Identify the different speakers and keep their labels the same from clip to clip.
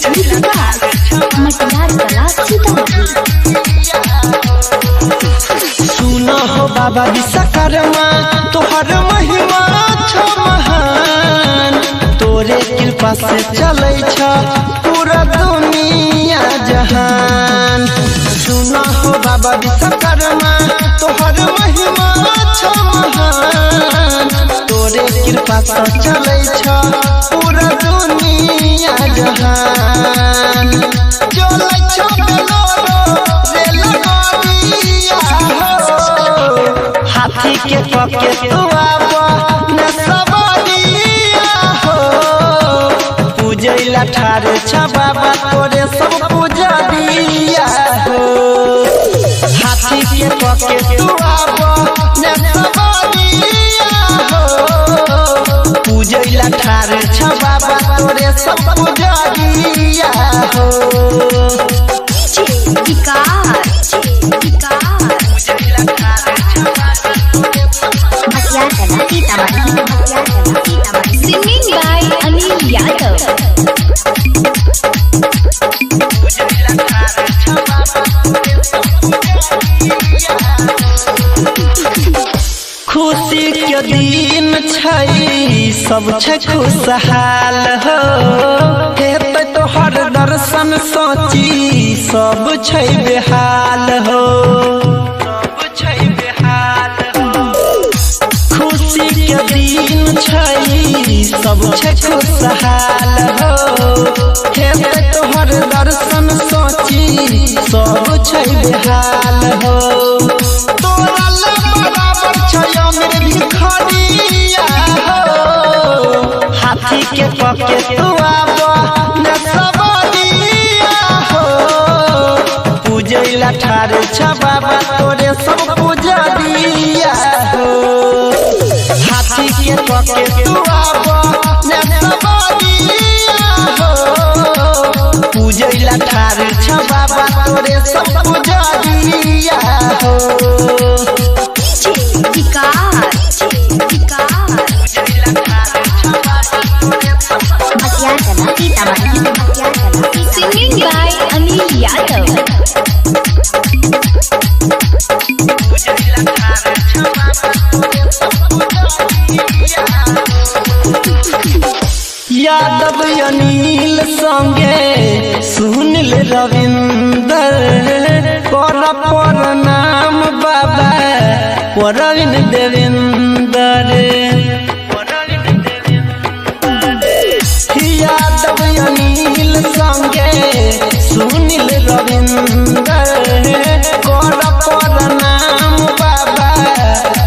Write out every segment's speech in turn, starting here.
Speaker 1: DJ विकास मटियार कला सीतामढ़ी।
Speaker 2: सुना हो बाबा विश्वकर्मा तोहर महिमा छ महान, तोरे कृपा से चलै छ पूरा दुनिया जहान। सुना हो बाबा विश्वकर्मा तोहर महिमा छ महान, तोरे कृपा से चलै छ पूरा दुनिया जहान। चलै छ बेलोरो रेलगाड़िया हो, हाथी के पके तू आबा न सवारिया हो, पूजैला ठाड़ छ बाबा तोरे सब पूजा दिया हो। हाथी के पके तू आबा न सवारिया हो, पूजैला ठाड़ छ बाबा तोरे सब पूजा दिया हो।
Speaker 1: Singing by Anil Yadav.
Speaker 2: खुशी के दिन छै सब छै खुशहाल हो, हेतै तोहर दर्शन सोची सब छै बेहाल हो। खुशी के दिन छै सब छै खुशहाल हो, हेतै तोहर दर्शन सोची सब छै बेहाल हो। तोरा बराबर छै अमीर भिखारिया हो, हाथी के पके तू आबा न सवारिया हो, पूजैला ठाड़ छ बाबा तोरे सब पूजा दिया हो। हाथी के पके तू आबा न सवारिया हो, पूजैला ठाड़ छ बाबा तोरे सब पूजा दिया हो।
Speaker 1: Singing by Anil Yadav.
Speaker 2: यादव अनिल संगे सुनील रविंदर कर प्रणाम बाबा प्रवीण देवेंदर। यादव अनिल संगे सुनील रविंदर कर प्रणाम बाबा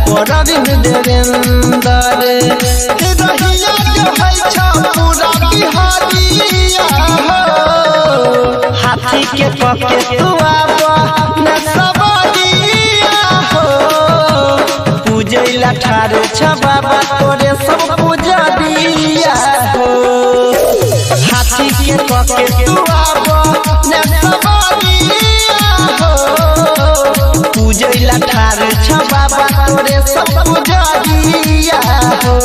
Speaker 2: प्रवीण देवेंदर। रहिया जो है छ पूरा बिहारिया हो, हाथी के पके तू आबा न सवारिया हो, पूजैला ठाड़ छ बाबा तोरे सब पूजा दिया हो। हाथी के पके तू आबा न सवारिया हो, पूजैला ठाड़ छ बाबा तोरे सब पूजा दिया हो।